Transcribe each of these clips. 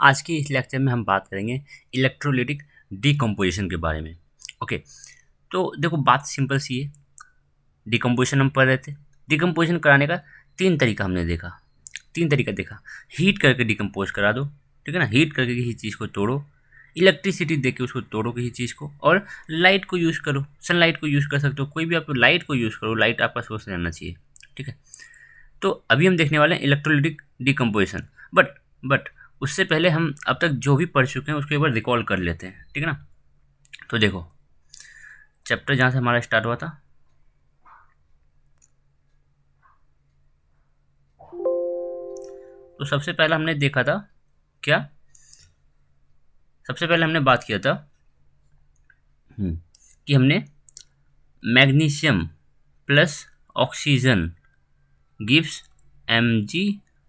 आज के इस लेक्चर में हम बात करेंगे इलेक्ट्रोलिटिक डिकम्पोजिशन के बारे में। ओके, तो देखो बात सिंपल सी है। डिकम्पोजिशन हम पढ़ रहे थे। डिकम्पोजिशन कराने का तीन तरीका हमने देखा। हीट करके डिकम्पोज करा दो, ठीक है ना। हीट करके किसी चीज़ को तोड़ो, इलेक्ट्रिसिटी दे के उसको तोड़ो किसी चीज़ को, और लाइट को यूज़ करो। सनलाइट को यूज़ कर सकते हो, कोई भी आप लाइट को यूज़ करो। लाइट आपका सोर्स रहना चाहिए, ठीक है। तो अभी हम देखने वाले हैं इलेक्ट्रोलिटिक डिकम्पोजिशन। बट उससे पहले हम अब तक जो भी पढ़ चुके हैं उसको एक बार रिकॉल कर लेते हैं, ठीक है ना। तो देखो चैप्टर जहाँ से हमारा स्टार्ट हुआ था, तो सबसे पहले हमने देखा था क्या, सबसे पहले हमने बात किया था कि हमने magnesium plus oxygen gives Mg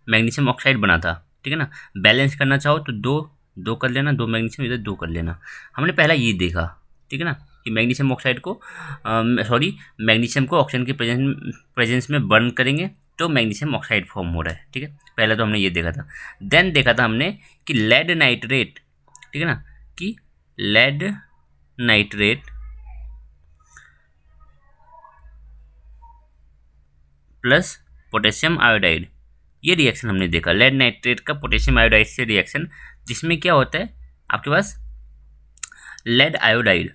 magnesium oxide बना था, ठीक है ना। बैलेंस करना चाहो तो दो दो कर लेना, दो मैग्नीशियम इधर दो कर लेना। हमने पहला ये देखा, ठीक है ना, कि मैग्नीशियम ऑक्साइड को मैग्नीशियम को ऑक्सीजन के प्रेजेंस में बर्न करेंगे तो मैग्नीशियम ऑक्साइड फॉर्म हो रहा है, ठीक है। पहले तो हमने ये देखा था। देन देखा था हमने कि लेड नाइट्रेट, ठीक है ना, कि lead nitrate plus potassium iodide, ये रिएक्शन हमने देखा। लेड नाइट्रेट का पोटेशियम आयोडाइड से रिएक्शन, जिसमें क्या होता है आपके पास लेड आयोडाइड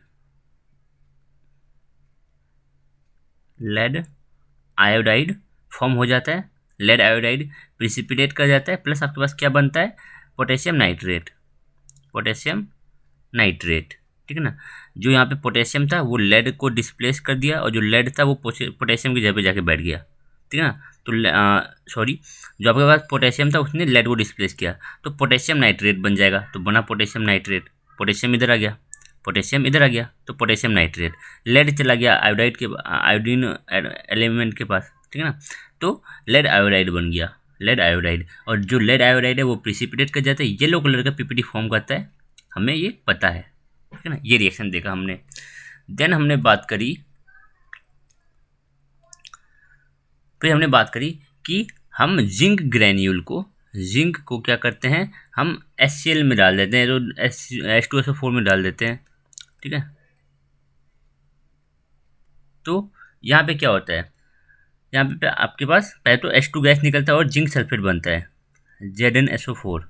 फॉर्म हो जाता है। लेड आयोडाइड प्रिसिपिटेट कर जाता है, प्लस आपके पास क्या बनता है, पोटेशियम नाइट्रेट, ठीक है ना। जो यहाँ पे पोटेशियम था वो लेड को डिस्प्लेस कर दिया, और जो लेड था वो पोटेशियम की जगह पे जाके बैठ गया, ठीक है ना। तो सॉरी, जो आपके पास पोटेशियम था उसने लेड को डिस्प्लेस किया, तो पोटेशियम नाइट्रेट बन जाएगा। तो बना पोटेशियम नाइट्रेट, पोटेशियम इधर आ गया, पोटेशियम इधर आ गया, तो पोटेशियम नाइट्रेट। लेड चला गया आयोडीन एलिमेंट के पास, ठीक है ना। तो लेड आयोडाइड बन गया, लेड आयोडाइड। और जो लेड आयोडाइड है वो प्रिसिपिटेट कर जाता है, येलो कलर का पीपीटी फॉर्म करता है, हमें ये पता है, ठीक है ना। ये रिएक्शन देखा हमने। देन हमने बात करी कि हम जिंक को क्या करते हैं, हम HCl में डाल देते हैं, तो H2SO4 में डाल देते हैं, ठीक है। तो यहाँ पे क्या होता है, यहाँ पे आपके पास पहले तो H2 गैस निकलता है और जिंक सल्फेट बनता है, ZnSO4,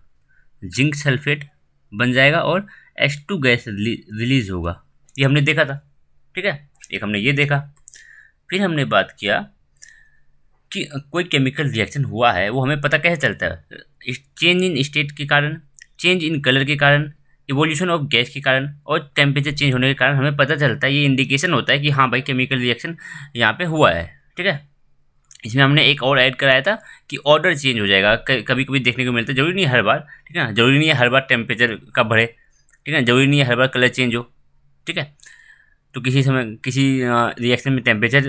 जिंक सल्फेट बन जाएगा और H2 गैस रिलीज होगा। ये हमने देखा था, ठीक है। एक हमने ये देखा। फिर हमने बात किया कि कोई केमिकल रिएक्शन हुआ है वो हमें पता कैसे चलता है, चेंज इन स्टेट के कारण, चेंज इन कलर के कारण, इवोल्यूशन ऑफ गैस के कारण, और टेम्परेचर चेंज होने के कारण हमें पता चलता है। ये इंडिकेशन होता है कि हाँ भाई केमिकल रिएक्शन यहाँ पे हुआ है, ठीक है। इसमें हमने एक और ऐड कराया था कि ऑर्डर चेंज हो जाएगा, कभी कभी देखने को मिलता है, जरूरी नहीं है हर बार, ठीक है ना। जरूरी नहीं है हर बार टेम्परेचर का बढ़े, ठीक है ना। जरूरी नहीं है हर बार कलर चेंज हो, ठीक है। तो किसी समय किसी रिएक्शन में टेम्परेचर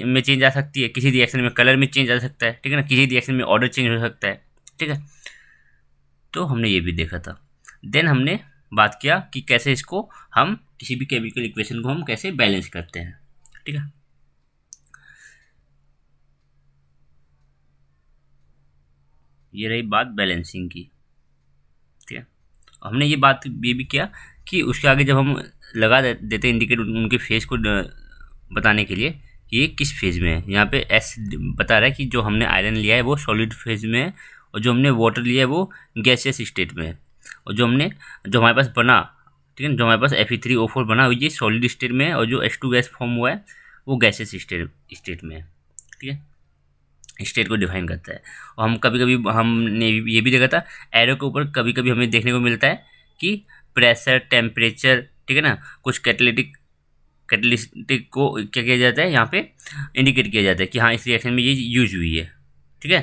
में चेंज आ सकती है, किसी रिएक्शन में कलर में चेंज आ सकता है, ठीक है ना। किसी रिएक्शन में ऑर्डर चेंज हो सकता है, ठीक है। तो हमने ये भी देखा था। देन हमने बात किया कि कैसे इसको हम किसी भी केमिकल इक्वेशन को हम कैसे बैलेंस करते हैं, ठीक है। ये रही बात बैलेंसिंग की, ठीक है। हमने ये भी किया कि उसके आगे जब हम देते इंडिकेट उनके फेज को बताने के लिए कि ये किस फेज में है। यहाँ पे एस बता रहा है कि जो हमने आयरन लिया है वो सॉलिड फेज में है, और जो हमने वाटर लिया है वो गैसियस स्टेट में है, और जो हमारे पास बना, ठीक है, जो हमारे पास Fe3O4 बना ये सॉलिड स्टेट में है, और जो H2 गैस फॉर्म हुआ है वो गैसियस स्टेट में है, ठीक है। स्टेट को डिफाइन करता है। और हम कभी कभी हमने ये भी देखा था, एरो के ऊपर कभी कभी हमें देखने को मिलता है कि प्रेशर, टेम्परेचर, ठीक है ना, कुछ कैटलिस्टिक को क्या किया जाता है, यहाँ पे इंडिकेट किया जाता है कि हाँ इस रिएक्शन में ये यूज हुई है, ठीक है।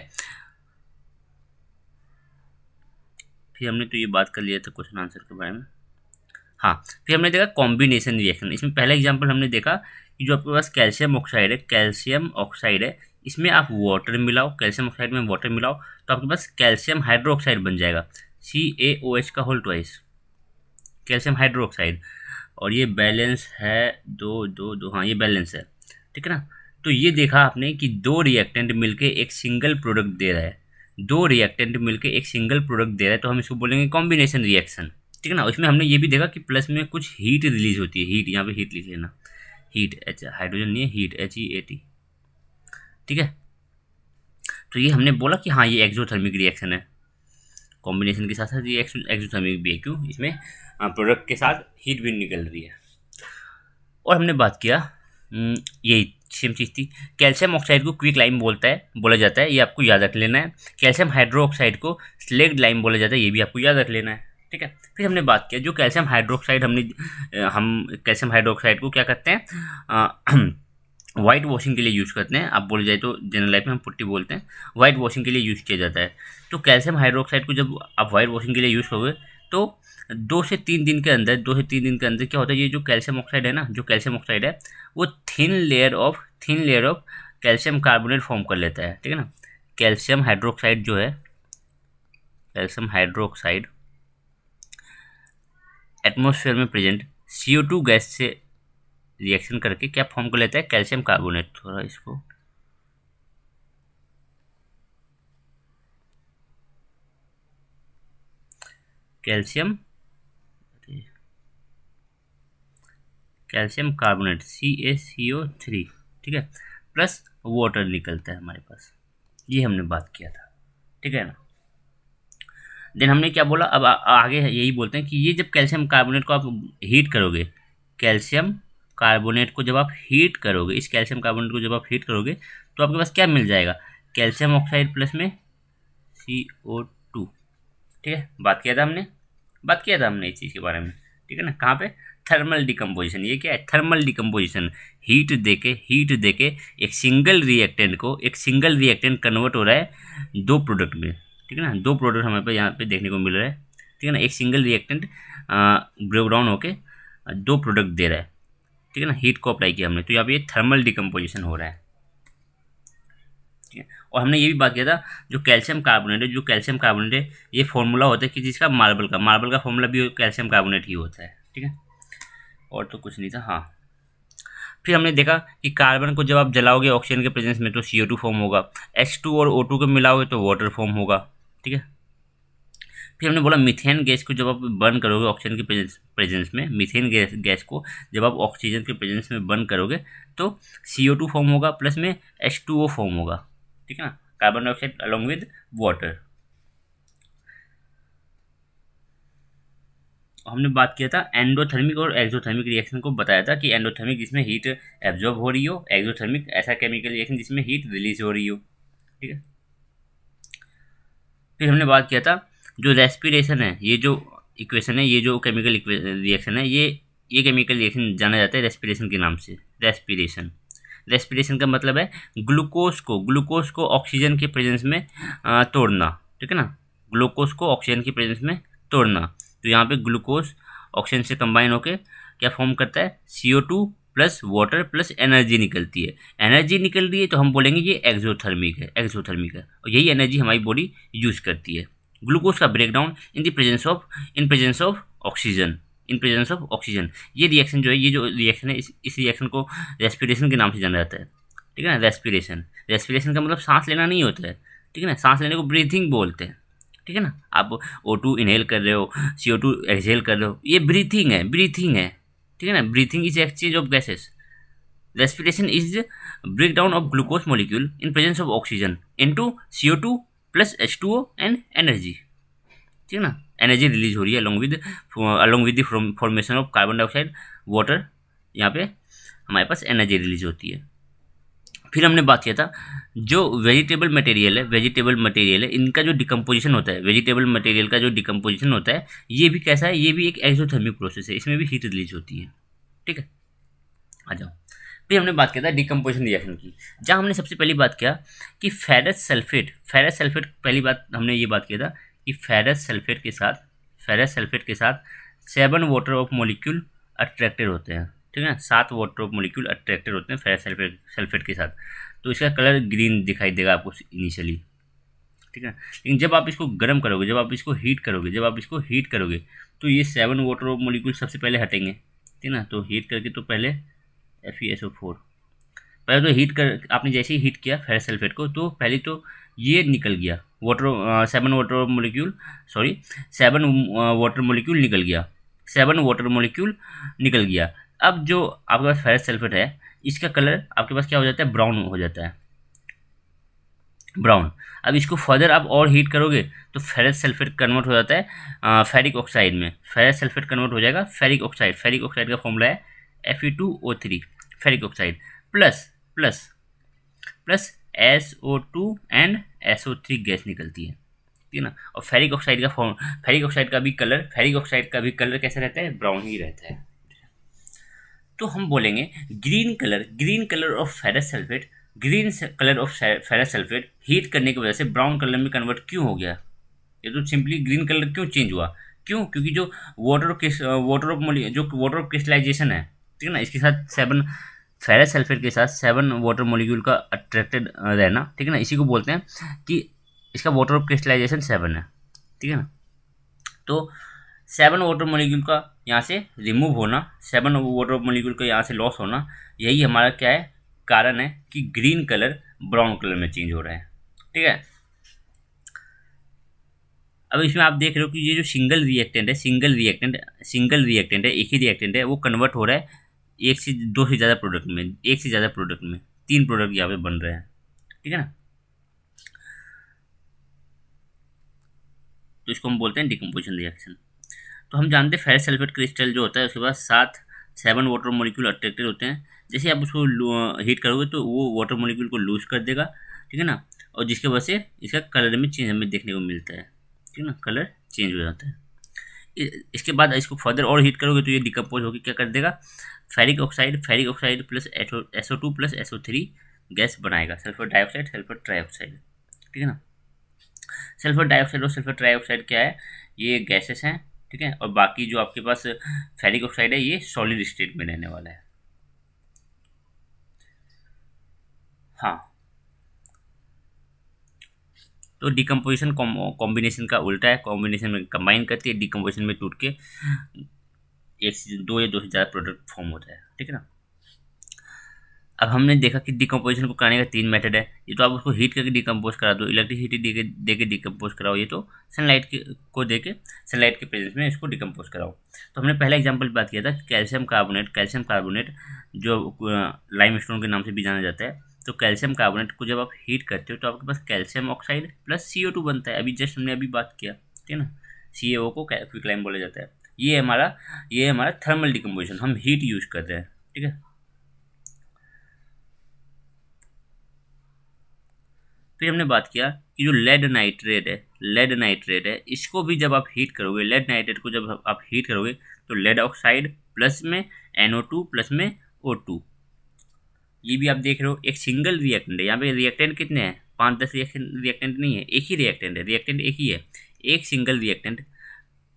फिर हमने तो ये बात कर लिया था क्वेश्चन आंसर के बारे में। हाँ, फिर हमने देखा कॉम्बिनेशन रिएक्शन। इसमें पहला एग्जांपल हमने देखा कि जो आपके पास कैल्शियम ऑक्साइड है, इसमें आप वाटर मिलाओ, कैल्शियम ऑक्साइड में वाटर मिलाओ तो आपके पास कैल्शियम हाइड्रोक्साइड बन जाएगा, CaOH का होल ट्वाइस, कैल्शियम हाइड्रोक्साइड। और ये बैलेंस है, दो दो दो, हाँ ये बैलेंस है, ठीक है ना। तो ये देखा आपने कि दो रिएक्टेंट मिलके एक सिंगल प्रोडक्ट दे रहा है, दो रिएक्टेंट मिलकर एक सिंगल प्रोडक्ट दे रहा है तो हम इसको बोलेंगे कॉम्बिनेशन रिएक्शन, ठीक है ना। उसमें हमने ये भी देखा कि प्लस में कुछ हीट रिलीज होती है, हीट, यहाँ पे हीट लिख लेना, हीट, एच, हाइड्रोजन नहीं है, हीट, HEAT, ठीक है। तो ये हमने बोला कि हाँ ये एक्सोथर्मिक रिएक्शन है, कॉम्बिनेशन के साथ साथ ये एक्सोथर्मिक भी है, क्यों, इसमें प्रोडक्ट के साथ हीट भी निकल रही है। और हमने बात किया यही सेम चीज़ थी, कैल्शियम ऑक्साइड को क्विक लाइम बोला जाता है, ये आपको याद रख लेना है। कैल्शियम हाइड्रोक्साइड को स्लेग्ड लाइम बोला जाता है, ये भी आपको याद रख लेना है, ठीक है। फिर हमने बात किया जो कैल्शियम हाइड्रोक्साइड हम कैल्शियम हाइड्रोक्साइड को क्या करते हैं, वाइट वॉशिंग के लिए यूज़ करते हैं, आप बोले जाए तो जनरल लाइफ में हम पुट्टी बोलते हैं, वाइट वॉशिंग के लिए यूज़ किया जाता है। तो कैल्शियम हाइड्रोक्साइड को जब आप वाइट वॉशिंग के लिए यूज़ करोगे तो 2 से 3 दिन के अंदर क्या होता है, ये जो कैल्शियम ऑक्साइड है ना, जो कैल्शियम ऑक्साइड है वो thin layer of calcium carbonate form कर लेता है, ठीक है ना। कैल्शियम हाइड्रोक्साइड जो है, कैल्शियम हाइड्रोक्साइड एटमॉस्फेयर में प्रेजेंट CO2 गैस से रिएक्शन करके क्या फॉर्म कर लेता है, कैल्शियम कार्बोनेट। थोड़ा इसको कैल्शियम कार्बोनेट CaCO3, ठीक है, प्लस वाटर निकलता है हमारे पास, ये हमने बात किया था, ठीक है ना। देन हमने क्या बोला, अब आगे यही बोलते हैं कि ये जब कैल्शियम कार्बोनेट को आप हीट करोगे, कैल्शियम कार्बोनेट को जब आप हीट करोगे, इस कैल्शियम कार्बोनेट को जब आप हीट करोगे तो आपके पास क्या मिल जाएगा, कैल्शियम ऑक्साइड प्लस में CO2, ठीक है। बात किया था हमने इस चीज़ के बारे में, ठीक है ना। कहाँ पे, थर्मल डिकम्पोजिशन, ये क्या है, थर्मल डिकम्पोजिशन, हीट देके एक सिंगल रिएक्टेंट कन्वर्ट हो रहा है दो प्रोडक्ट में, ठीक है ना। दो प्रोडक्ट हमारे पास यहाँ पे देखने को मिल रहा है, ठीक है ना। एक सिंगल रिएक्टेंट ब्रेक डाउन होके दो प्रोडक्ट दे रहा है, ठीक है ना। हीट को अप्लाई किया हमने तो यहाँ पे ये थर्मल डिकम्पोजिशन हो रहा है, ठीक है। और हमने ये भी बात किया था जो कैल्शियम कार्बोनेट है ये फॉर्मूला होता है कि जिसका मार्बल का फॉर्मूला भी कैल्शियम कार्बोनेट ही होता है, ठीक है। और तो कुछ नहीं था, हाँ। फिर हमने देखा कि कार्बन को जब आप जलाओगे ऑक्सीजन के प्रेजेंस में तो CO2 फॉर्म होगा, H2 और O2 को मिलाओगे तो वाटर फॉर्म होगा, ठीक है। फिर हमने बोला मीथेन गैस को जब आप बर्न करोगे ऑक्सीजन के प्रेजेंस में, मीथेन गैस को जब आप ऑक्सीजन के प्रेजेंस में बर्न करोगे तो CO2 फॉर्म होगा प्लस में H2O फॉर्म होगा, ठीक है ना, carbon dioxide along with water. हमने बात किया था एंडोथर्मिक और एक्सोथर्मिक रिएक्शन को, बताया था कि एंडोथर्मिक जिसमें हीट एब्जॉर्ब हो रही हो, एक्सोथर्मिक ऐसा केमिकल रिएक्शन जिसमें हीट रिलीज हो रही हो, ठीक है। फिर हमने बात किया था जो रेस्पिरेशन है, ये जो इक्वेशन है, ये जो केमिकल रिएक्शन है, ये केमिकल रिएक्शन जाना जाता है रेस्पिरेशन के नाम से। रेस्पिरेशन का मतलब है ग्लूकोज को ऑक्सीजन के प्रेजेंस में तोड़ना, ठीक है ना, ग्लूकोज को ऑक्सीजन के प्रेजेंस में तोड़ना। तो यहाँ पे ग्लूकोज ऑक्सीजन से कंबाइन होकर क्या फॉर्म करता है, CO2 plus water plus energy निकलती है। एनर्जी निकल रही है तो हम बोलेंगे ये एक्सोथर्मिक है, और यही एनर्जी हमारी बॉडी यूज़ करती है। ग्लूकोज का breakdown in presence of oxygen, ये रिएक्शन जो है, ये जो रिएक्शन है, इस रिएक्शन को रेस्पिरेशन के नाम से जाना जाता है, ठीक है ना। रेस्पिरेशन का मतलब सांस लेना नहीं होता है, ठीक है ना, सांस लेने को ब्रीथिंग बोलते हैं, ठीक है ना। आप O2 इनहेल कर रहे हो, CO2 एक्सहेल कर रहे हो, ये ब्रीथिंग है, ठीक है ना। Breathing is exchange of gases, respiration is breakdown of glucose molecule in presence of oxygen into CO2 plus H2O and energy, ठीक है ना। एनर्जी रिलीज हो रही है along with the formation of carbon dioxide water, यहाँ पे हमारे पास energy release होती है। फिर हमने बात किया था जो वेजिटेबल मटेरियल है इनका जो डिकम्पोजिशन होता है, वेजिटेबल मटेरियल का जो डिकम्पोजिशन होता है ये भी कैसा है, ये भी एक एक्सोथर्मिक प्रोसेस है, इसमें भी हीट रिलीज होती है, ठीक है। आ जाओ, फिर हमने बात किया था डिकम्पोजिशन रिएक्शन की, जहाँ हमने सबसे पहली बात किया कि फेरस सल्फेट, पहली बात हमने ये बात किया था कि फेरस सल्फेट के साथ 7 वाटर ऑफ मॉलिक्यूल अट्रैक्टेड होते हैं, ठीक है ना। 7 वाटर ऑफ मॉलिक्यूल अट्रैक्टेड होते हैं फेरस सल्फेट के साथ, तो इसका कलर ग्रीन दिखाई देगा आपको इनिशियली, ठीक है। लेकिन जब आप इसको गर्म करोगे, जब आप इसको हीट करोगे तो ये 7 वाटर ऑफ मॉलिक्यूल सबसे पहले हटेंगे, ठीक है ना। तो हीट करके तो पहले FeSO4, पहले तो आपने जैसे ही हीट किया फेरस सल्फेट को तो पहले तो ये निकल गया, water 7 water molecule, sorry 7 water molecule निकल गया, 7 वाटर मोलिक्यूल निकल गया। अब जो आपके पास फेरस सल्फेट है, इसका कलर आपके पास क्या हो जाता है, ब्राउन हो जाता है, ब्राउन। अब इसको फर्दर आप और हीट करोगे तो फेरस सल्फेट कन्वर्ट हो जाता है फेरिक ऑक्साइड में, फेरस सल्फेट कन्वर्ट हो जाएगा फेरिक ऑक्साइड। फेरिक ऑक्साइड का फॉर्मूला है Fe2O3, ferric oxide plus plus plus SO2 and SO3 gas निकलती है, ठीक है ना। और फेरिक ऑक्साइड का फॉर्म, फेरिक ऑक्साइड का भी कलर, फेरिक ऑक्साइड का भी कलर कैसा रहता है, ब्राउन ही रहता है। तो हम बोलेंगे green colour of ferrous sulphate, green colour of ferrous sulphate heat करने की वजह से ब्राउन कलर में कन्वर्ट क्यों हो गया, ये तो सिंपली ग्रीन कलर क्यों चेंज हुआ, क्यों, क्योंकि जो वाटर ऑफ क्रिस्टलाइजेशन है, ठीक है ना, इसके साथ 7 फेरस सल्फेट के साथ 7 वाटर मोलिक्यूल का अट्रैक्टेड रहना, ठीक है ना, इसी को बोलते हैं कि इसका वाटर ऑफ क्रिस्टलाइजेशन 7 है, ठीक है ना। तो 7 वाटर मोलिक्यूल का यहाँ से रिमूव होना, 7 वाटर मोलिक्यूल का यहाँ से लॉस होना, यही हमारा क्या है, कारण है कि ग्रीन कलर ब्राउन कलर में चेंज हो रहा है, ठीक है। अब इसमें आप देख रहे हो कि ये जो सिंगल रिएक्टेंट है, एक ही रिएक्टेंट है, वो कन्वर्ट हो रहा है एक से दो से ज़्यादा प्रोडक्ट में, एक से ज़्यादा प्रोडक्ट में, 3 प्रोडक्ट यहाँ पे बन रहे हैं, ठीक है ना। तो इसको हम बोलते हैं डिकम्पोजिशन रिएक्शन। तो हम जानते हैं फेरस सल्फेट क्रिस्टल जो होता है उसके पास 7 वाटर मोलिक्यूल अट्रैक्टेड होते हैं। जैसे आप उसको हीट करोगे तो वो वाटर मोलिक्यूल को लूज कर देगा, ठीक है ना, और जिसके वजह से इसका कलर में चेंज हमें देखने को मिलता है, ठीक है ना, कलर चेंज हो जाता है। इसके बाद इसको फर्दर और हीट करोगे तो ये डिकम्पोज होकर क्या कर देगा, ferric oxide plus SO2 plus SO3 gas बनाएगा, सल्फर डाइऑक्साइड, सल्फर ट्राइऑक्साइड, ठीक है ना। सल्फर डाइऑक्साइड और सल्फर ट्राइऑक्साइड क्या है, ये गैसेस हैं, ठीक है, और बाकी जो आपके पास फेरिक ऑक्साइड है ये सॉलिड स्टेट में रहने वाला है। हाँ, तो डिकम्पोजिशन कॉम्बिनेशन का उल्टा है, कॉम्बिनेशन में कंबाइन करती है, डिकम्पोजिशन में टूट के एक से दो या दो से ज़्यादा प्रोडक्ट फॉर्म होता है, ठीक है ना। अब हमने देखा कि डिकम्पोजिशन को कराने का 3 मेथड है, ये तो आप उसको हीट करके डिकम्पोज करा दो, इलेक्ट्रिसिटी दे के डिकम्पोज कराओ, ये तो को दे के सनलाइट के प्रेजेंस में इसको डिकम्पोज कराओ। तो हमने पहला एग्जांपल बात किया था कैल्शियम कार्बोनेट जो लाइम स्टोन के नाम से भी जाना जाता है। तो कैल्शियम कार्बोनेट को जब आप हीट करते हो तो आपके पास कैल्शियम ऑक्साइड प्लस CO2 बनता है, अभी जस्ट हमने अभी बात किया, ठीक है ना, CaO को क्विकलाइम बोला जाता है। ये हमारा थर्मल डिकम्पोजिशन, हम हीट यूज कर रहे हैं, ठीक है। फिर हमने बात किया कि जो लेड नाइट्रेट है इसको भी जब आप हीट करोगे, लेड नाइट्रेट को जब आप हीट करोगे तो लेड ऑक्साइड प्लस में NO2 प्लस में O2, ये भी आप देख रहे हो एक सिंगल रिएक्टेंट है। यहाँ पे रिएक्टेंट कितने हैं, 5-10 रिएक्टेंट नहीं है, एक ही रिएक्टेंट है, रिएक्टेंट एक ही है, एक सिंगल रिएक्टेंट।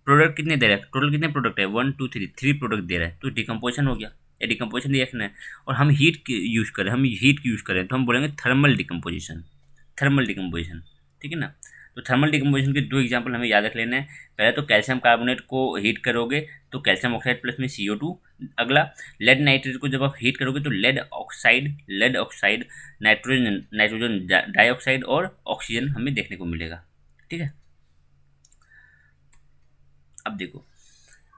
प्रोडक्ट कितने दे रहा है, टोटल कितने प्रोडक्ट है, 1 2 3 प्रोडक्ट दे रहा है, तो डिकम्पोजिशन हो गया, या डिकम्पोजिशन रिएक्शन है। और हम हीट यूज़ करें तो हम बोलेंगे थर्मल डिकम्पोजिशन, ठीक है ना। तो थर्मल डिकम्पोजिशन के 2 एग्जांपल हमें याद रख लेना है। पहले तो कैल्शियम कार्बोनेट को हीट करोगे तो कैल्शियम ऑक्साइड प्लस में CO2। अगला, लेड नाइट्रेट को जब आप हीट करोगे तो लेड ऑक्साइड नाइट्रोजन डाइऑक्साइड और ऑक्सीजन हमें देखने को मिलेगा, ठीक है। अब देखो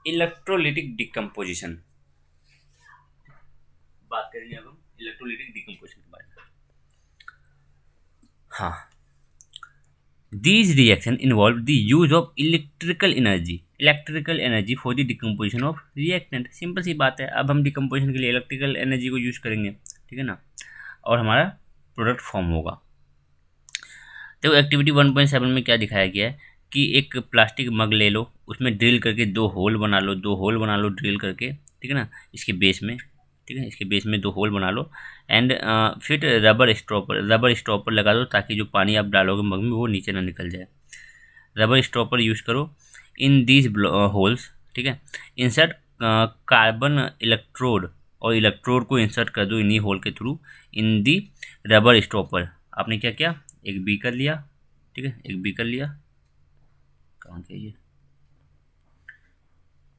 इलेक्ट्रोलिटिक डिकम्पोजिशन, बात करेंगे अब हम इलेक्ट्रोलिटिक डिकम्पोजिशन के बारे में। हाँ, these reaction involve the use of electrical energy for the decomposition of reactant। Simple सी बात है, अब हम डिकम्पोजिशन के लिए इलेक्ट्रिकल एनर्जी को यूज करेंगे, ठीक है ना, और हमारा प्रोडक्ट फॉर्म होगा। तो एक्टिविटी 1.7 में क्या दिखाया गया है कि एक प्लास्टिक मग ले लो, उसमें ड्रिल करके 2 होल बना लो ड्रिल करके, ठीक है ना, इसके बेस में, ठीक है, इसके बेस में 2 होल बना लो एंड फिर रबर स्टॉपर लगा दो ताकि जो पानी आप डालोगे मग में वो नीचे ना निकल जाए। रबर स्टॉपर यूज करो इन दीज होल्स, ठीक है। इंसर्ट कार्बन इलेक्ट्रोड, और इलेक्ट्रोड को इंसर्ट कर दो इन्हीं होल के थ्रू इन दी रबर स्टॉपर। आपने क्या किया, एक बीकर लिया, ठीक है, एक बीकर लिया, कहाँ गया ये,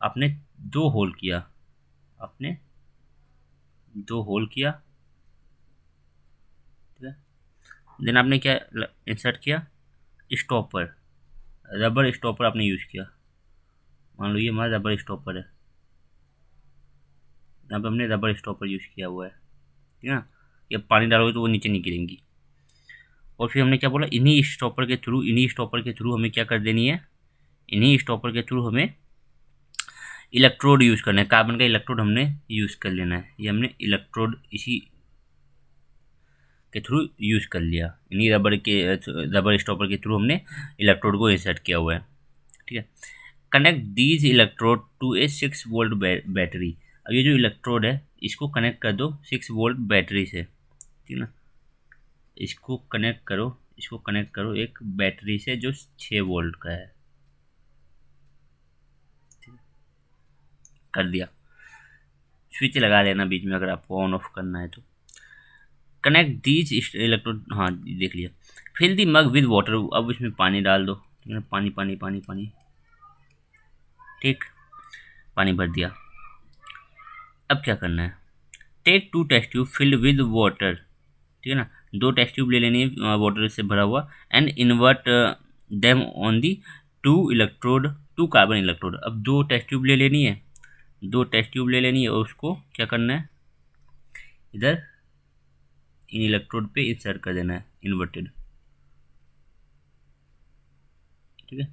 आपने 2 होल किया, आपने 2 होल किया, ठीक है, देन आपने क्या इंसर्ट किया, स्टॉपर, रबर स्टॉपर आपने यूज़ किया। मान लो ये हमारा रबर स्टॉपर है, यहाँ पे हमने रबर स्टॉपर यूज़ किया हुआ है, ठीक है ना। ये पानी डालोगे तो वो नीचे नहीं गिरेंगी। और फिर हमने क्या बोला, इन्हीं स्टॉपर के थ्रू हमें क्या कर देनी है, इन्हीं स्टॉपर के थ्रू हमें इलेक्ट्रोड यूज़ करना है, कार्बन का इलेक्ट्रोड हमने यूज़ कर लेना है। ये हमने इलेक्ट्रोड इसी के थ्रू यूज़ कर लिया, इन्हीं रबर स्टॉपर के थ्रू हमने इलेक्ट्रोड को इंसर्ट किया हुआ है, ठीक है। Connect these electrode to a 6 volt battery. अब ये जो इलेक्ट्रोड है इसको कनेक्ट कर दो 6 वोल्ट बैटरी से, ठीक है ना। इसको कनेक्ट करो एक बैटरी से जो 6 वोल्ट का है, कर दिया। स्विच लगा लेना बीच में अगर आपको ऑन ऑफ करना है तो। कनेक्ट दीज इलेक्ट्रोड, हाँ देख लिया। Fill the mug with water, अब इसमें पानी डाल दो, ठीक है, पानी पानी पानी पानी, ठीक, पानी भर दिया। अब क्या करना है, take 2 test tube filled with water, ठीक है ना। 2 टेस्ट ट्यूब ले लेनी है वाटर से भरा हुआ, and invert them on the 2 electrode, 2 carbon electrode. अब 2 टेस्ट ट्यूब ले लेनी है, 2 टेस्ट ट्यूब ले लेनी है और उसको क्या करना है, इधर इन इलेक्ट्रोड पे इंसर्ट कर देना है इन्वर्टेड, ठीक है।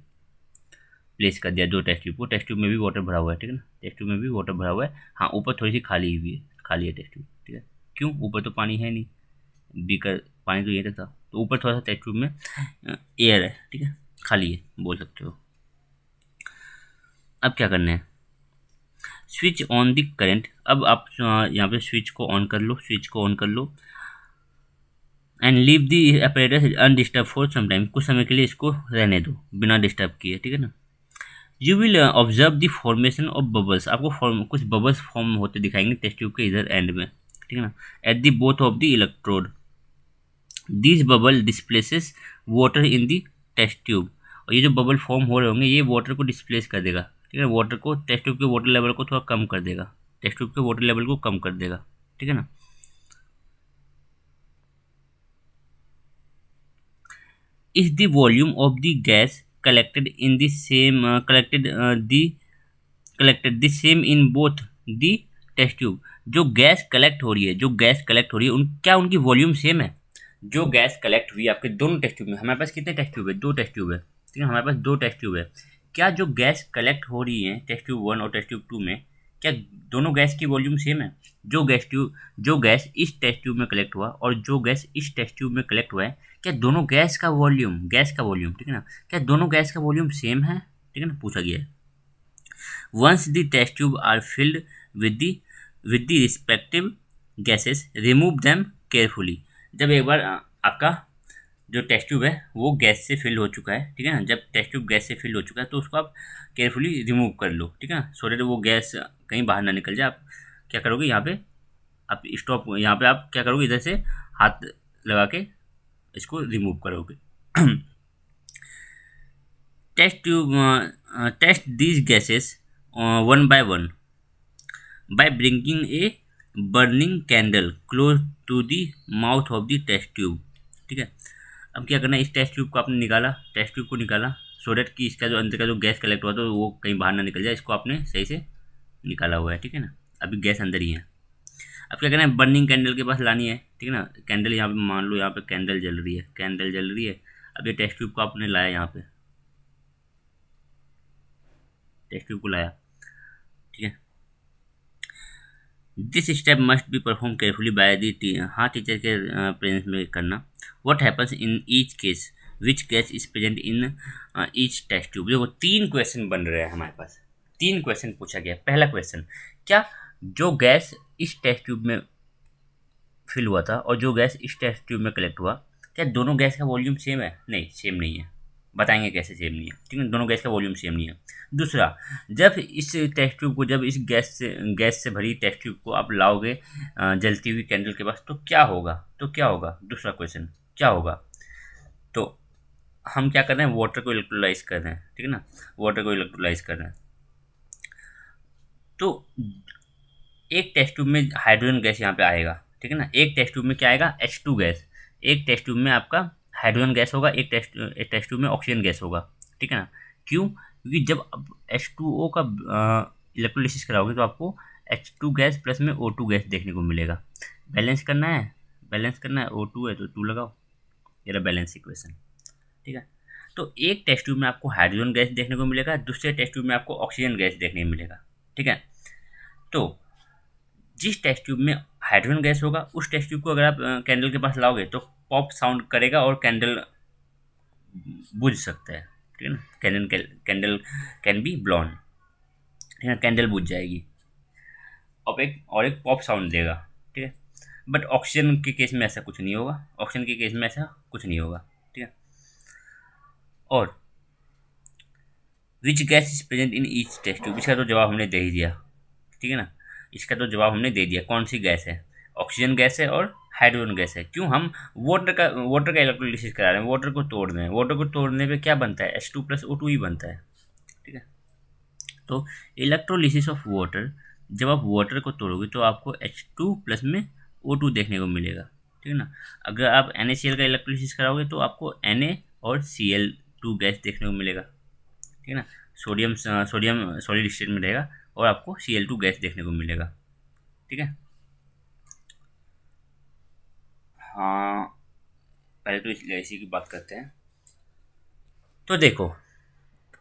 प्लेस कर दिया 2 टेस्ट ट्यूब को, टेस्ट ट्यूब में भी वाटर भरा हुआ है, ठीक है ना, टेस्ट ट्यूब में भी वाटर भरा हुआ है। हाँ ऊपर थोड़ी सी खाली हुई है, खाली है टेस्ट ट्यूब, ठीक है। क्यों, ऊपर तो पानी है नहीं, बीकर पानी तो ये था, तो ऊपर थोड़ा सा टेस्ट ट्यूब में एयर है, ठीक है, खाली है बोल सकते हो। अब क्या करना है, स्विच ऑन द करंट। अब आप यहाँ पे स्विच को ऑन कर लो, स्विच को ऑन कर लो, and leave the apparatus undisturbed for some time, कुछ समय के लिए इसको रहने दो बिना डिस्टर्ब किए, ठीक है ना। You will observe the formation of bubbles, आपको कुछ बबल्स फॉर्म होते दिखाएंगे टेस्ट ट्यूब के इधर एंड में, ठीक है ना, at the both of the electrode. This bubble displaces water in the test tube, और ये जो बबल फॉर्म हो रहे होंगे ये वाटर को डिस्प्लेस कर देगा, ठीक है, वाटर को, टेस्ट ट्यूब के वाटर लेवल को थोड़ा कम कर देगा, टेस्ट ट्यूब के वाटर लेवल को कम कर देगा, ठीक है ना। Is the volume of the gas collected in the same collected the same in both the test tube. जो गैस कलेक्ट हो रही है, क्या उनकी वॉल्यूम सेम है। जो गैस कलेक्ट हुई आपके दोनों टेस्ट ट्यूब में, हमारे पास कितने टेस्ट ट्यूब है, 2 टेस्ट ट्यूब है, ठीक है, हमारे पास 2 टेस्ट ट्यूब है। क्या जो गैस कलेक्ट हो रही है टेस्ट ट्यूब 1 और टेस्ट ट्यूब 2 में, क्या दोनों गैस की वॉल्यूम सेम है। जो गैस इस टेस्ट ट्यूब में कलेक्ट हुआ और जो गैस इस टेस्ट ट्यूब में कलेक्ट हुआ है, क्या दोनों गैस का वॉल्यूम, ठीक है ना, क्या दोनों गैस का वॉल्यूम सेम है, ठीक है ना, पूछा गया है। Once the test tube are filled with the respective gases, remove them carefully। जब एक बार आपका जो टेस्ट ट्यूब है वो गैस से फिल हो चुका है, ठीक है ना, जब टेस्ट ट्यूब गैस से फिल हो चुका है तो उसको आप केयरफुली रिमूव कर लो, ठीक है ना, सो दैट वो गैस कहीं बाहर ना निकल जाए। आप क्या करोगे, यहाँ पे आप स्टॉप, यहाँ पे आप क्या करोगे, इधर से हाथ लगा के इसको रिमूव करोगे। Test these gases one by one by bringing a burning candle close to the mouth of the test tube, ठीक है। अब क्या करना है, इस टेस्ट ट्यूब को आपने निकाला, टेस्ट ट्यूब को निकाला सो डैट कि इसका जो अंदर का जो गैस कलेक्ट हुआ था वो कहीं बाहर ना निकल जाए, इसको आपने सही से निकाला हुआ है, ठीक है ना, अभी गैस अंदर ही है। अब क्या करना है, बर्निंग कैंडल के पास लानी है, ठीक है ना, कैंडल यहाँ पे मान लो, यहाँ पे कैंडल जल रही है, अब ये टेस्ट ट्यूब को आपने लाया, यहाँ पे टेस्ट ट्यूब को लाया, ठीक है। This step must be perform carefully by the हाँ टीचर के प्रेजेंस में करना। What happens in each case, which gas is present in each test tube. देखो 3 क्वेश्चन बन रहे हैं हमारे पास, 3 क्वेश्चन पूछा गया। पहला क्वेश्चन, क्या जो गैस इस टेस्ट ट्यूब में फिल हुआ था और जो गैस इस टेस्ट ट्यूब में कलेक्ट हुआ, क्या दोनों गैस का वॉल्यूम सेम है। नहीं, सेम नहीं है। बताएंगे कैसे सेम नहीं है, ठीक है, दोनों गैस का वॉल्यूम सेम नहीं है। दूसरा, जब इस टेस्ट ट्यूब को, जब इस गैस से भरी टेस्ट ट्यूब को आप लाओगे जलती हुई कैंडल के पास, तो क्या होगा, दूसरा क्वेश्चन क्या होगा। तो हम क्या कर रहे हैं, वाटर को इलेक्ट्रोलाइज कर रहे हैं, ठीक है ना, वाटर को इलेक्ट्रोलाइज कर रहे हैं। तो एक टेस्ट ट्यूब में हाइड्रोजन गैस यहाँ पे आएगा, ठीक है ना, एक टेस्ट ट्यूब में क्या आएगा, H2 गैस। एक टेस्ट ट्यूब में आपका हाइड्रोजन गैस होगा, एक टेस्ट ट्यूब में ऑक्सीजन गैस होगा, ठीक है ना। क्यों? क्योंकि जब आप H2O का इलेक्ट्रोलिसिस कराओगे तो आपको H2 गैस प्लस में O2 गैस देखने को मिलेगा। बैलेंस करना है, O2 है तो 2 लगाओ, ये रहा बैलेंस इक्वेशन, ठीक है। तो एक टेस्ट ट्यूब में आपको हाइड्रोजन गैस देखने को मिलेगा, दूसरे टेस्ट ट्यूब में आपको ऑक्सीजन गैस देखने को मिलेगा, ठीक है। तो जिस टेस्ट ट्यूब में हाइड्रोजन गैस होगा उस टेस्ट ट्यूब को अगर आप कैंडल के पास लाओगे तो पॉप साउंड करेगा और कैंडल बुझ सकता है, ठीक है ना। कैंडल कैन बी ब्लॉन, ठीक है, कैंडल बुझ जाएगी और एक पॉप साउंड देगा, ठीक है। बट ऑक्सीजन के केस में ऐसा कुछ नहीं होगा, ठीक है। और which gas is present in each test tube, इसका तो जवाब हमने दे ही दिया, ठीक है ना। इसका तो जवाब हमने दे दिया, कौन सी गैस है, ऑक्सीजन गैस है और हाइड्रोजन गैस है। क्यों? हम वाटर का इलेक्ट्रोलिसिस करा रहे हैं, वाटर को तोड़ रहे हैं, वाटर को तोड़ने पे क्या बनता है, H2 प्लस O2 ही बनता है, ठीक है। तो इलेक्ट्रोलिसिस ऑफ वाटर, जब आप वाटर को तोड़ोगे तो आपको H2 प्लस में O2 देखने को मिलेगा, ठीक है ना। अगर आप NaCl का इलेक्ट्रोलिसिस कराओगे तो आपको Na और Cl2 गैस देखने को मिलेगा, ठीक है ना। सोडियम सॉलिड स्टेट में रहेगा और आपको Cl2 गैस देखने को मिलेगा, ठीक है। हाँ, पहले तो इसी की बात करते हैं। तो देखो,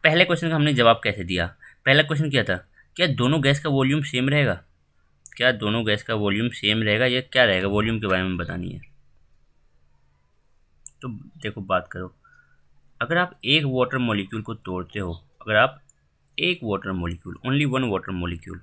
पहले क्वेश्चन का हमने जवाब कैसे दिया। पहला क्वेश्चन क्या था, क्या दोनों गैस का वॉल्यूम सेम रहेगा, या क्या रहेगा, वॉल्यूम के बारे में बतानी है। तो देखो बात करो, अगर आप एक वाटर मॉलिक्यूल को तोड़ते हो, अगर आप एक water molecule, only one water molecule,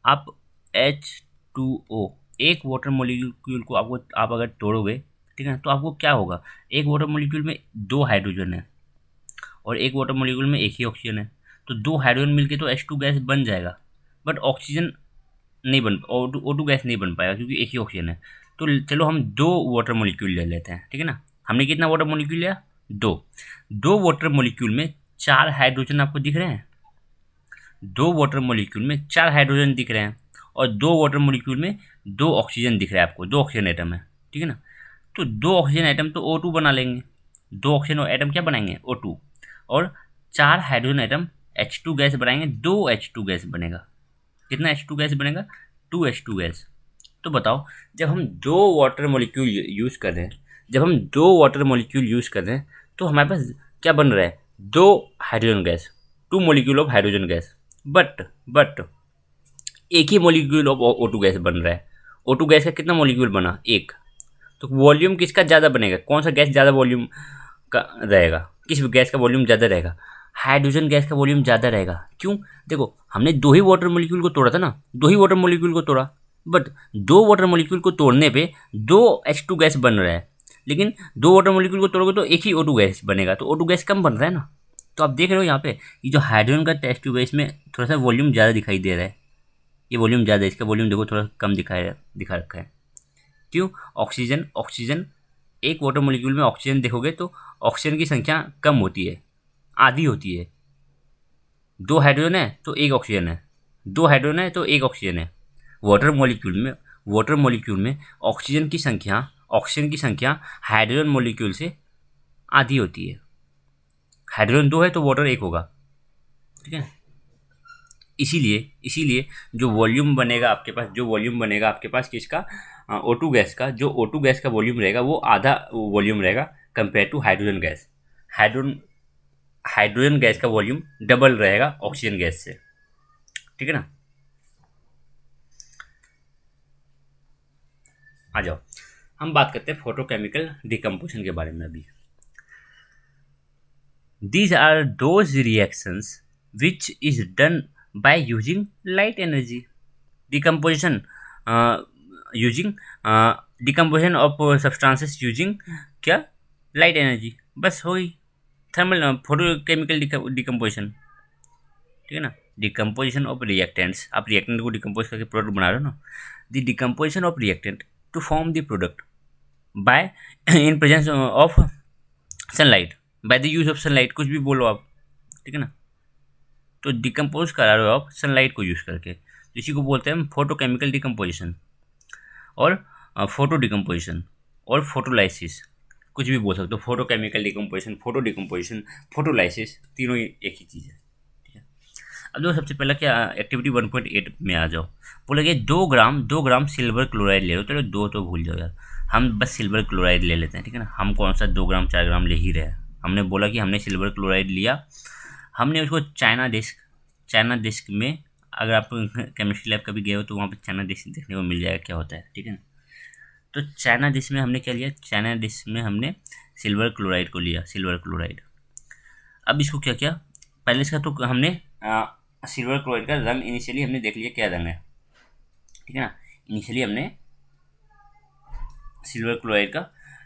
आप H2O, एक वाटर मॉलिक्यूल को आप अगर तोड़ोगे, ठीक है ना, तो आपको क्या होगा, एक वाटर मॉलिक्यूल में 2 हाइड्रोजन है और एक वाटर मॉलिक्यूल में 1 ही ऑक्सीजन है। तो 2 हाइड्रोजन मिलके तो H2 गैस बन जाएगा, बट ऑक्सीजन नहीं बन, O2 गैस नहीं बन पाएगा क्योंकि 1 ही ऑक्सीजन है। तो चलो हम 2 वाटर मॉलिक्यूल ले लेते हैं, ठीक है ना। हमने कितना वाटर मॉलिक्यूल लिया, 2 वाटर मॉलिक्यूल में 4 हाइड्रोजन आपको दिख रहे हैं, 2 वाटर मॉलिक्यूल में 4 हाइड्रोजन दिख रहे हैं और 2 वाटर मॉलिक्यूल में 2 ऑक्सीजन दिख रहा है आपको, 2 ऑक्सीजन एटम है, ठीक है ना। तो 2 ऑक्सीजन एटम तो O2 बना लेंगे, 2 ऑक्सीजन एटम क्या बनाएंगे, O2, और 4 हाइड्रोजन एटम H2 गैस बनाएंगे, 2 H2 गैस बनेगा। कितना H2 गैस बनेगा, 2 H2 गैस। तो बताओ, जब हम 2 वाटर मॉलिक्यूल यूज़ कर रहे हैं, तो हमारे पास क्या बन रहा है, 2 hydrogen gas, 2 molecule of hydrogen gas, but एक ही मॉलिक्यूल ऑफ O2 गैस बन रहा है। O2 गैस का कितना मॉलिक्यूल बना, एक। तो वॉल्यूम किसका ज़्यादा बनेगा, कौन सा गैस ज़्यादा वॉल्यूम का रहेगा, किस गैस का वॉल्यूम ज़्यादा रहेगा, हाइड्रोजन गैस का वॉल्यूम ज़्यादा रहेगा। क्यों? देखो, हमने 2 ही वाटर मॉलिक्यूल को तोड़ा था ना, 2 ही वाटर मॉलिक्यूल को तोड़ा, बट 2 वाटर मॉलिक्यूल को तोड़ने पे 2 H2 गैस बन रहा है, लेकिन 2 वाटर मॉलिक्यूल को तोड़ोगे तो एक ही O2 गैस बनेगा, तो O2 गैस कम बन रहा है ना। तो आप देख रहे हो यहाँ पे, ये जो हाइड्रोजन का टेस्ट ट्यूब है इसमें थोड़ा सा वॉल्यूम ज़्यादा दिखाई दे रहा है, ये वॉल्यूम ज़्यादा है, इसका वॉल्यूम देखो थोड़ा कम दिखा रखा है। क्यों? ऑक्सीजन एक वाटर मॉलिक्यूल में ऑक्सीजन देखोगे तो ऑक्सीजन की संख्या कम होती है, आधी होती है। 2 हाइड्रोजन है तो 1 ऑक्सीजन है, 2 हाइड्रोजन है तो 1 ऑक्सीजन है। वाटर मॉलिक्यूल में ऑक्सीजन की संख्या हाइड्रोजन मॉलिक्यूल से आधी होती है। हाइड्रोजन 2 है तो वाटर 1 होगा, ठीक है। इसीलिए जो वॉल्यूम बनेगा आपके पास किसका, O2 गैस का, जो O2 गैस का वॉल्यूम रहेगा वो आधा वॉल्यूम रहेगा compare to hydrogen gas. Hydrogen gas का वॉल्यूम डबल रहेगा ऑक्सीजन गैस से, ठीक है ना। आ जाओ, हम बात करते हैं फोटोकेमिकल डिकम्पोजिशन के बारे में अभी। These are those reactions which is done by using light energy. Decomposition, using decomposition of substances using क्या, लाइट एनर्जी, बस हो गई थर्मल फोटोकेमिकल डिकम्पोजिशन, ठीक है ना। डिकम्पोजिशन ऑफ रिएक्टेंट्स, आप रिएक्टेंट को डिकम्पोज करके प्रोडक्ट बना रहे हो ना। The decomposition of reactant to form the product by in presence of sunlight, by the use of sunlight, कुछ भी बोलो आप, ठीक है ना। तो डिकम्पोज करा रहे हो आप सनलाइट को यूज़ करके, तो इसी को बोलते हैं हम फोटोकेमिकल डिकम्पोजिशन और फोटो डिकम्पोजिशन और फोटोलाइसिस, कुछ भी बोल सकते हो। Photochemical decomposition, photo decomposition, photolysis, तीनों ही एक ही चीज़ है, ठीक है। अब जो सबसे पहला क्या एक्टिविटी 1.8 में आ जाओ, बोला कि 2 ग्राम सिल्वर क्लोराइड ले लो। चलो दो तो भूल जाओ यार, हम बस सिल्वर क्लोराइड ले लेते हैं, ठीक है ना। हम कौन सा 2 ग्राम 4 ग्राम ले ही रहे हैं। हमने बोला कि हमने सिल्वर क्लोराइड लिया, हमने उसको चाइना डिस्क में, अगर आप केमिस्ट्री लैब कभी गए हो तो वहाँ पे चाइना डिस्क देखने को मिल जाएगा क्या होता है, ठीक है ना। तो चाइना डिस्क में हमने क्या लिया, चाइना डिस्क में हमने सिल्वर क्लोराइड को लिया, सिल्वर क्लोराइड। अब इसको क्या किया, पहले इसका तो हमने सिल्वर क्लोराइड का रंग इनिशियली हमने देख लिया क्या रंग है, ठीक है ना। इनिशियली हमने सिल्वर क्लोराइड का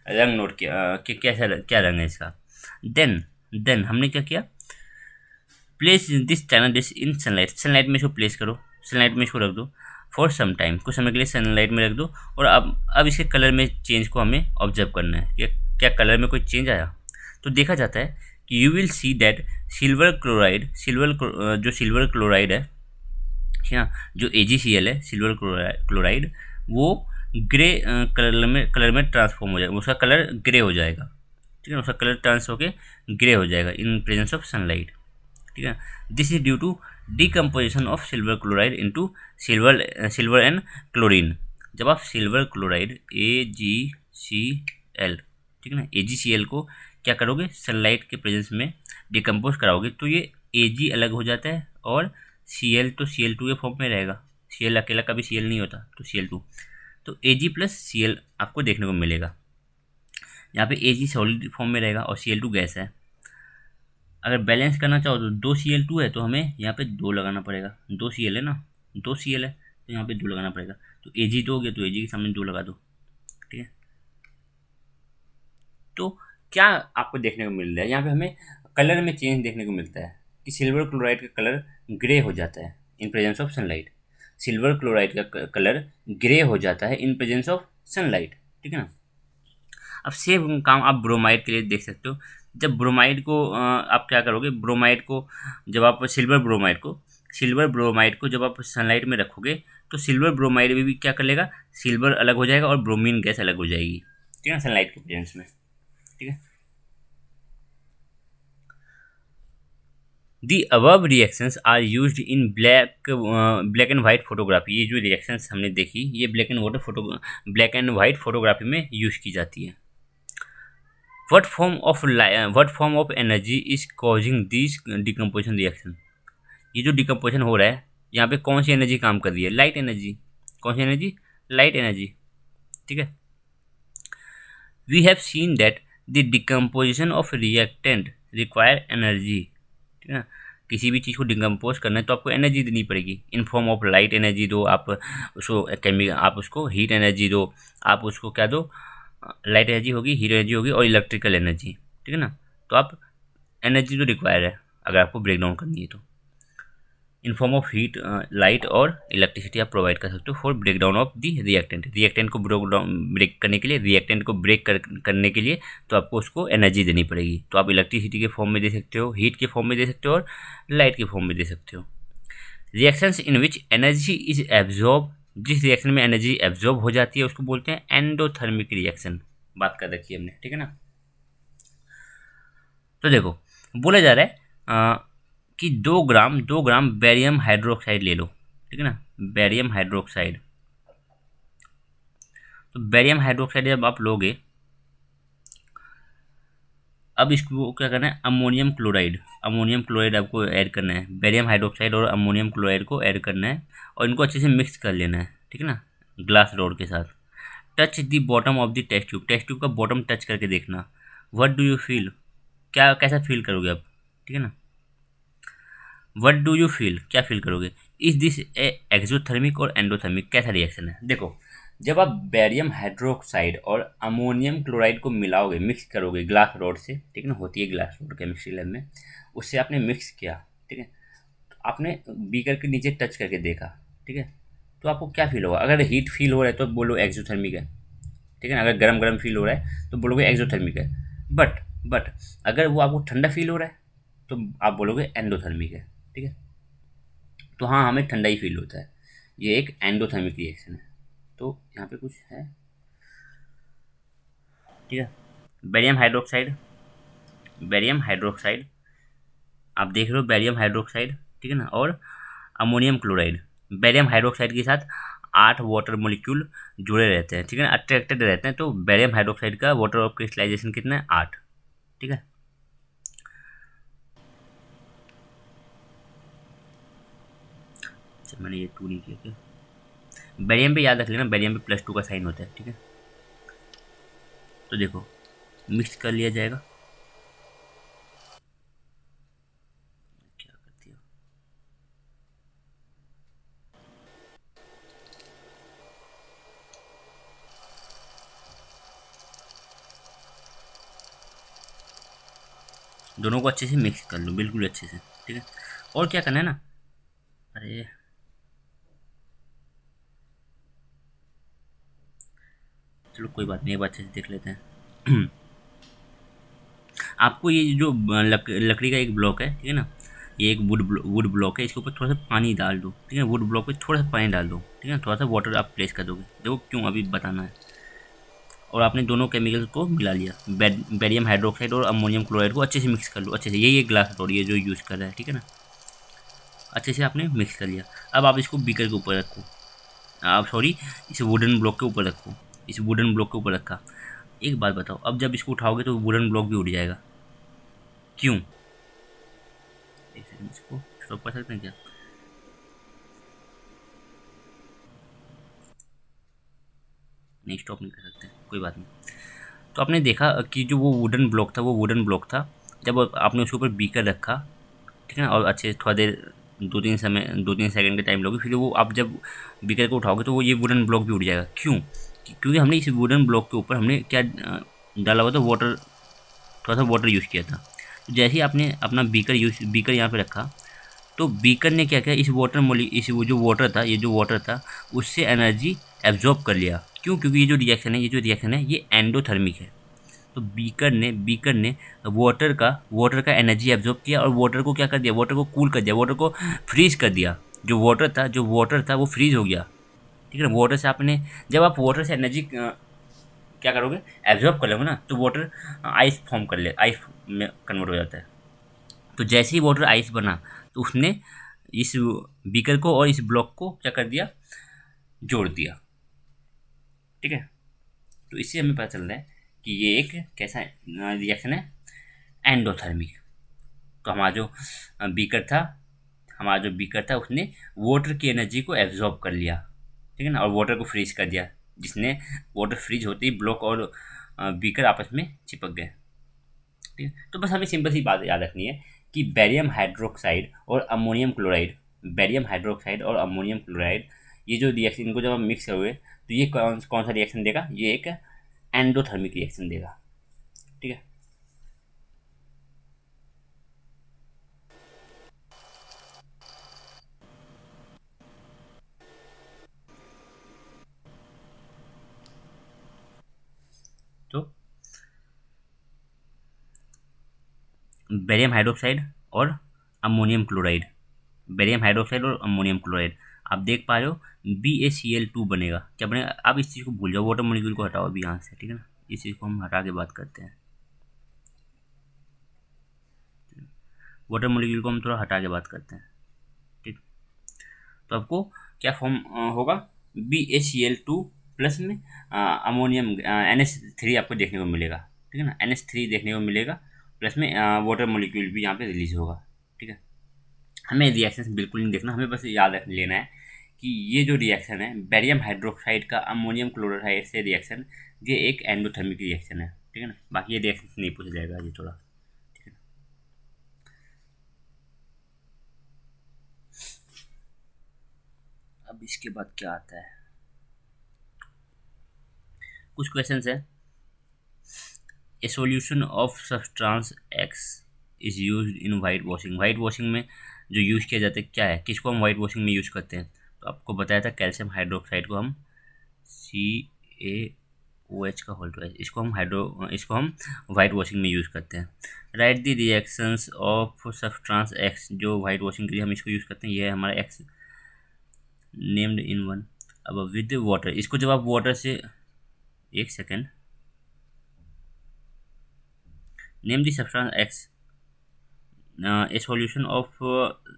रंग नोट किया कि कैसा क्या रंग है इसका। देन हमने क्या किया, place this China dish in sunlight, sunlight में इसको प्लेस करो, सनलाइट में इसको रख दो फॉर सम टाइम, कुछ समय के लिए सनलाइट में रख दो। और अब इसके कलर में चेंज को हमें ऑब्जर्व करना है कि क्या कलर में कोई चेंज आया। तो देखा जाता है कि you will see that silver chloride, जो सिल्वर क्लोराइड है, ठीक है, जो AgCl है सिल्वर क्लोराइड, वो ग्रे कलर में ट्रांसफॉर्म हो जाएगा, उसका कलर ग्रे हो जाएगा, ठीक है, उसका कलर ट्रांस होके ग्रे हो जाएगा इन प्रेजेंस ऑफ सनलाइट, ठीक है। This is due to decomposition of silver chloride into silver and chlorine. जब आप सिल्वर क्लोराइड AgCl, ठीक है ना, AgCl को क्या करोगे, सनलाइट के प्रेजेंस में डिकम्पोज कराओगे तो ये Ag अलग हो जाता है और Cl तो Cl2 के फॉर्म में रहेगा। Cl अकेला कभी Cl नहीं होता, तो Cl2, तो Ag प्लस Cl आपको देखने को मिलेगा। यहाँ पे Ag सॉलिड फॉर्म में रहेगा और Cl2 गैस है। अगर बैलेंस करना चाहो तो 2Cl2 है तो हमें यहाँ पे 2 लगाना पड़ेगा, 2Cl है ना, 2Cl है तो यहाँ पे 2 लगाना पड़ेगा। तो Ag 2 हो गया तो Ag के सामने 2 लगा दो, ठीक है। तो क्या आपको देखने को मिल रहा है, यहाँ पे हमें कलर में चेंज देखने को मिलता है कि सिल्वर क्लोराइड का कलर ग्रे हो जाता है इन presence of sunlight. Silver chloride का कलर ग्रे हो जाता है इन प्रेजेंस ऑफ सनलाइट, ठीक है ना। अब सेम काम आप ब्रोमाइड के लिए देख सकते हो। जब ब्रोमाइड को आप क्या करोगे, ब्रोमाइड को जब आप सिल्वर ब्रोमाइड को जब आप सनलाइट में रखोगे तो सिल्वर ब्रोमाइड में भी क्या कर लेगा, सिल्वर अलग हो जाएगा और ब्रोमीन गैस अलग हो जाएगी, ठीक है, सनलाइट के प्रेजेंस में, ठीक है। The above reactions are used in black and white photography. ये जो रिएक्शंस हमने देखी ये ब्लैक एंड वाइट फोटोग्राफी में यूज की जाती है। What form of energy is causing this decomposition reaction? ये जो डिकम्पोजिशन हो रहा है यहाँ पे कौन सी एनर्जी काम कर रही है, लाइट एनर्जी। कौन सी एनर्जी, लाइट एनर्जी, ठीक है। We have seen that the decomposition of reactant require energy, ठीक है। किसी भी चीज़ को डिकम्पोज करना है तो आपको एनर्जी देनी पड़ेगी, इन फॉर्म ऑफ लाइट एनर्जी दो आप उसको, आप उसको हीट एनर्जी दो, आप उसको क्या दो, लाइट एनर्जी होगी, हीट एनर्जी होगी और इलेक्ट्रिकल एनर्जी, ठीक है ना। तो आप एनर्जी तो रिक्वायर है अगर आपको ब्रेक डाउन करनी है तो in form of heat, light और इलेक्ट्रिसिटी आप प्रोवाइड कर सकते हो for break down of the reactant को ब्रेक करने के लिए, रिएक्टेंट को करने के लिए तो आपको उसको एनर्जी देनी पड़ेगी। तो आप इलेक्ट्रिसिटी के फॉर्म में दे सकते हो, हीट के फॉर्म में दे सकते हो और लाइट के फॉर्म में दे सकते हो। Reactions in which energy is absorb, जिस रिएक्शन में एनर्जी एब्जॉर्ब हो जाती है उसको बोलते हैं एंडोथर्मिक रिएक्शन। बात कर रखी है हमने, ठीक है ना। तो देखो बोला जा रहा है कि 2 ग्राम बेरियम हाइड्रोक्साइड ले लो, ठीक है ना, बेरियम हाइड्रोक्साइड। तो बेरियम हाइड्रोक्साइड जब आप लोगे, अब इसको क्या करना है, अमोनियम क्लोराइड आपको ऐड करना है, बेरियम हाइड्रोक्साइड और अमोनियम क्लोराइड को ऐड करना है और इनको अच्छे से मिक्स कर लेना है, ठीक है ना, ग्लास रॉड के साथ। Touch the bottom of the test tube का बॉटम टच करके देखना। व्हाट डू यू फील, क्या कैसा फील करोगे आप, ठीक है ना। व्हाट डू यू फील, क्या फील करोगे। इज दिस एक्सोथर्मिक और एंडोथर्मिक, कैसा रिएक्शन है। देखो जब आप बेरियम हाइड्रोक्साइड और अमोनियम क्लोराइड को मिलाओगे, मिक्स करोगे ग्लास रॉड से, ठीक है ना, होती है ग्लास रॉड केमिस्ट्री लैब में, उससे आपने मिक्स किया, ठीक है, तो आपने बीकर के नीचे टच करके देखा, ठीक है, तो आपको क्या फील होगा। अगर हीट फील हो रहा है तो बोलो एक्सोथर्मिक है, ठीक है ना। अगर गर्म गर्म फील हो रहा है तो बोलोगे एक्सोथर्मिक है। बट अगर वो आपको ठंडा फील हो रहा है तो आप बोलोगे एंडोथर्मिक है, ठीक है। तो हाँ, हमें ठंडा ही फील होता है। ये एक एंडोथर्मिक रिएक्शन है। तो यहाँ पे कुछ है, ठीक है। बेरियम हाइड्रोक्साइड, बेरियम हाइड्रोक्साइड, आप देख रहे हो बेरियम हाइड्रोक्साइड, ठीक है ना, और अमोनियम क्लोराइड। बेरियम हाइड्रोक्साइड के साथ 8 वाटर मोलिक्यूल जुड़े रहते हैं, ठीक है ना, अट्रैक्टेड रहते हैं। तो बेरियम हाइड्रोक्साइड का वाटर ऑफ क्रिस्टलाइजेशन कितना है, 8, ठीक है। अच्छा, मैंने ये 2 नहीं किया क्या। बेरियम पे याद रख लेना, बेरियम पे +2 का साइन होता है, ठीक है। तो देखो, मिक्स कर लिया जाएगा। क्या करती हो, दोनों को अच्छे से मिक्स कर लो, बिल्कुल अच्छे से, ठीक है। और क्या करना है ना, अरे चलो कोई बात नहीं, एक बार अच्छे से देख लेते हैं। आपको ये जो लकड़ी का एक ब्लॉक है, ठीक है ना, ये एक वुड ब्लॉक है, इसके ऊपर थोड़ा सा पानी डाल दो, ठीक है। वुड ब्लॉक पे थोड़ा सा पानी डाल दो, ठीक है, थोड़ा सा वाटर आप प्लेस कर दोगे, देखो क्यों अभी बताना है। और आपने दोनों केमिकल को मिला लिया, बेरियम हाइड्रोक्साइड और अमोनियम क्लोराइड को अच्छे से मिक्स कर लो, अच्छे से, यही एक ग्लास और ये जो यूज़ कर रहा है, ठीक है ना, अच्छे से आपने मिक्स कर लिया। अब आप इसको बीकर के ऊपर रखो, आप सॉरी, इस वुडन ब्लॉक के ऊपर रखो, इस वुडन ब्लॉक के ऊपर रखा। एक बात बताओ, अब जब इसको उठाओगे तो वुडन ब्लॉक भी उड़ जाएगा, क्यों। एक सेकंड, इसको स्टॉप कर सकते हैं क्या। नहीं, स्टॉप नहीं कर सकते, कोई बात नहीं। तो आपने देखा कि जो वो वुडन ब्लॉक था, वो वुडन ब्लॉक था, जब आपने उसके ऊपर बीकर रखा, ठीक है ना, और अच्छे थोड़ा देर, 2-3 सेकंड का टाइम लोगे, फिर वो आप जब बीकर को उठाओगे तो वो ये वुडन ब्लॉक भी उड़ जाएगा, क्यों। क्योंकि हमने इस वुडन ब्लॉक के ऊपर हमने क्या डाला हुआ था, वाटर, थोड़ा सा वाटर यूज़ किया था। तो जैसे ही आपने अपना बीकर यहाँ पे रखा, तो बीकर ने क्या किया, इस वाटर मोली इस वो जो वाटर था, ये जो वाटर था, उससे एनर्जी एब्जॉर्ब कर लिया। क्यों, क्योंकि ये जो रिएक्शन है ये एंडोथर्मिक है। तो बीकर ने वाटर का एनर्जी एब्जॉर्ब किया, और वाटर को क्या कर दिया, वाटर को कूल कर दिया, वाटर को फ्रीज कर दिया। जो वाटर था वो फ्रीज हो गया, ठीक है ना। वाटर से आपने, जब आप वाटर से एनर्जी क्या करोगे, एब्जॉर्ब कर लोगे ना, तो वाटर आइस फॉर्म कर ले, आइस में कन्वर्ट हो जाता है। तो जैसे ही वाटर आइस बना, तो उसने इस बीकर को और इस ब्लॉक को क्या कर दिया, जोड़ दिया, ठीक है। तो इससे हमें पता चल रहा है कि ये एक कैसा रिएक्शन है, एंडोथर्मिक। तो बीकर था हमारा जो बीकर था उसने वाटर की एनर्जी को एब्जॉर्ब कर लिया, ठीक है ना, और वाटर को फ्रीज कर दिया, जिसने वाटर फ्रीज होते ही ब्लॉक और बीकर आपस में चिपक गए, ठीक है। तो बस हमें सिंपल सी बात याद रखनी है कि बैरियम हाइड्रोक्साइड और अमोनियम क्लोराइड, ये जो रिएक्शन, इनको जब हम मिक्स करोगे तो ये कौन कौन सा रिएक्शन देगा, ये एक एंडोथर्मिक रिएक्शन देगा, ठीक है। तो बेरियम हाइड्रोक्साइड और अमोनियम क्लोराइड, बेरियम हाइड्रोक्साइड और अमोनियम क्लोराइड, आप देख पा रहे हो, BaCl2 बनेगा, क्या बनेगा। आप इस चीज़ को भूल जाओ, वाटर मॉलिक्यूल को हटाओ अभी यहाँ से, ठीक है ना, इस चीज़ को हम हटा के बात करते हैं, वाटर मॉलिक्यूल को हम थोड़ा हटा के बात करते हैं, ठीक। तो आपको क्या फॉर्म होगा, BaCl2 प्लस में अमोनियम NH3 आपको देखने को मिलेगा, ठीक है ना, NH3 देखने को मिलेगा, प्लस में वाटर मॉलिक्यूल भी यहाँ पे रिलीज होगा, ठीक है। हमें रिएक्शन बिल्कुल नहीं देखना, हमें बस याद रख लेना है कि ये जो रिएक्शन है बेरियम हाइड्रोक्साइड का अमोनियम क्लोराइड से रिएक्शन, ये एक एंडोथर्मिक रिएक्शन है, ठीक है ना। बाकी ये रिएक्शन नहीं पूछा जाएगा ये थोड़ा, ठीक है। अब इसके बाद क्या आता है, कुछ क्वेश्चंस है। ए solution of substance x is used in white washing, white washing में जो यूज़ किया जाता है क्या है, किसको हम वाइट वॉशिंग में यूज़ करते हैं। तो आपको बताया था कैल्शियम हाइड्रोक्साइड को हम CaOH का होल ट्वाइस, इसको हम वाइट वॉशिंग में यूज़ करते हैं। Right the reactions of substance x, जो वाइट वॉशिंग के लिए हम इसको यूज़ करते हैं, ये है हमारा एक्स नेम्ड इन वन, अब विद वाटर, इसको जब आप वाटर से, एक second, name the substance x, A solution of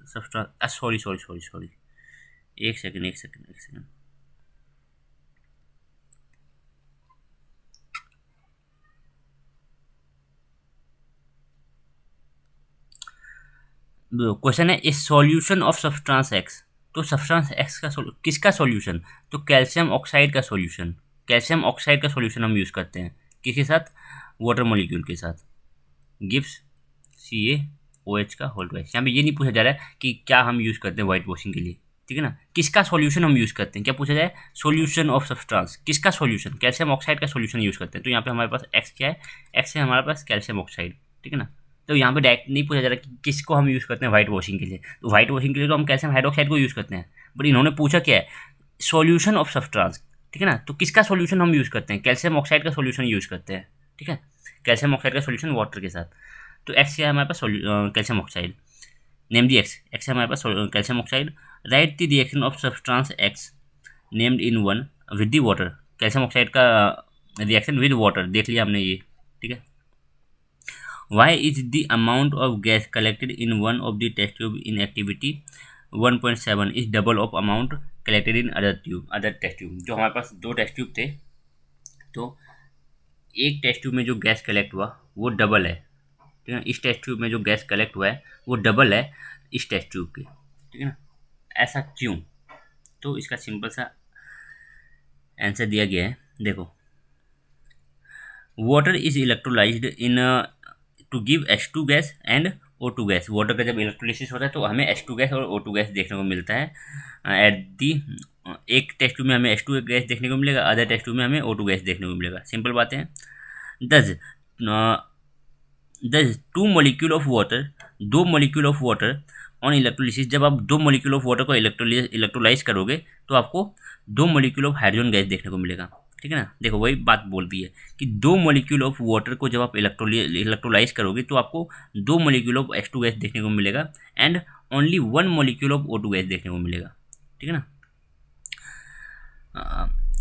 substance, sorry sorry sorry sorry, एक सेकेंड एक सेकेंड एक सेकेंड, क्वेश्चन है इस सॉल्यूशन ऑफ सब्सटेंस एक्स, तो सब्सटेंस एक्स का किसका सॉल्यूशन, तो कैल्शियम ऑक्साइड का सॉल्यूशन, कैल्शियम ऑक्साइड का सॉल्यूशन हम यूज़ करते हैं किसके साथ, वाटर मॉलिक्यूल के साथ, गिव्स CaOH का होल ट्वाइस। यहाँ पे ये नहीं पूछा जा रहा है कि क्या हम यूज़ करते हैं वाइट वॉशिंग के लिए, ठीक है ना, किसका सॉल्यूशन हम यूज़ करते हैं, क्या पूछा जाए, सॉल्यूशन ऑफ सब्सटेंस, किसका सॉल्यूशन, कैल्शियम ऑक्साइड का सॉल्यूशन यूज़ करते हैं, तो यहाँ पे हमारे पास एक्स क्या है, एक्स है हमारे पास कैल्शियम ऑक्साइड, ठीक है ना। तो यहाँ पे डायरेक्ट नहीं पूछा जा रहा कि किसको हम यूज़ करते हैं वाइट वॉशिंग के लिए, तो वाइट वॉशिंग के लिए तो हम कैल्शियम हाइड्रोक्साइड को यूज़ करते हैं, बट इन्होंने पूछा क्या है, सॉल्यूशन ऑफ सब्सटेंस, ठीक है ना, तो किसका सॉल्यूशन हम यूज़ करते हैं, कैल्शियम ऑक्साइड का सॉल्यूशन यूज़ करते हैं, ठीक है, कैल्शियम ऑक्साइड का सॉल्यूशन वाटर के साथ, तो एक्स क्या है हमारे पास, calcium oxide, name the X, X है हमारे पास calcium oxide, write the reaction of substance X named in one with the water, calcium oxide का रिएक्शन विद वाटर देख लिया हमने ये, ठीक है। Why is the amount of gas collected in one of the test tube in activity 1.7 is double of amount collected in other test tube, जो हमारे पास दो टेस्ट ट्यूब थे, तो एक टेस्ट ट्यूब में जो गैस कलेक्ट हुआ वो डबल है, ठीक है, इस टेस्ट ट्यूब में जो गैस कलेक्ट हुआ है वो डबल है इस टेस्ट ट्यूब के, ठीक है ना, ऐसा क्यों, तो इसका सिंपल सा आंसर दिया गया है, देखो, water is electrolysed in to give H2 gas and O2 gas, water का जब इलेक्ट्रोलिसिस होता है तो हमें H2 गैस और O2 गैस देखने को मिलता है, एट दी एक टेस्ट ट्यूब में हमें H2 गैस देखने को मिलेगा, अदर टेस्ट ट्यूब में हमें O2 गैस देखने को मिलेगा, सिंपल बातें हैं। दस the two molecule of water, दो molecule of water on electrolysis, जब आप दो मॉलिक्यूल ऑफ वाटर को इलेक्ट्रोलाइज करोगे तो आपको दो मॉलिक्यूल ऑफ हाइड्रोजन गैस देखने को मिलेगा, ठीक है ना, देखो वही बात बोल दी है कि दो मॉलिक्यूल ऑफ वाटर को जब आप इलेक्ट्रोलाइज करोगे तो आपको दो मॉलिक्यूल ऑफ H2 गैस देखने को मिलेगा and only one molecule of O2 gas देखने को मिलेगा, ठीक है ना।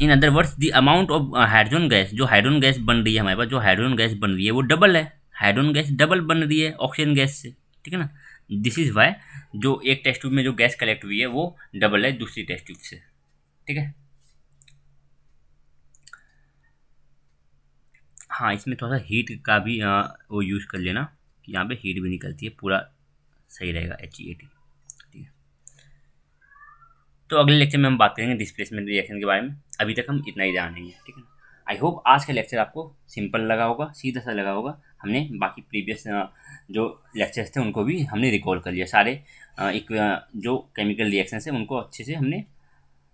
In other words the amount of hydrogen gas, जो हाइड्रोजन गैस बन रही है हमारे पास, जो हाइड्रोजन गैस बन रही है वो डबल है, हाइड्रोजन गैस डबल बन रही है ऑक्सीजन गैस से, ठीक है ना, दिस इज वाई जो एक टेस्ट ट्यूब में जो गैस कलेक्ट हुई है वो डबल है दूसरी टेस्ट ट्यूब से, ठीक है। हाँ, इसमें थोड़ा सा हीट का भी वो यूज़ कर लेना कि यहाँ पे हीट भी निकलती है, पूरा सही रहेगा HEAT, ठीक है। तो अगले लेक्चर में हम बात करेंगे डिस्प्लेसमेंट रिएक्शन के बारे में, अभी तक हम इतना ही जानेंगे, ठीक है। आई होप आज का लेक्चर आपको सिंपल लगा होगा, सीधा सा लगा होगा, हमने बाकी प्रीवियस जो लेक्चर्स थे उनको भी हमने रिकॉल कर लिया, सारे एक जो केमिकल रिएक्शंस है उनको अच्छे से हमने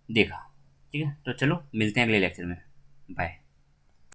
देखा, ठीक है। तो चलो मिलते हैं अगले लेक्चर में, बाय।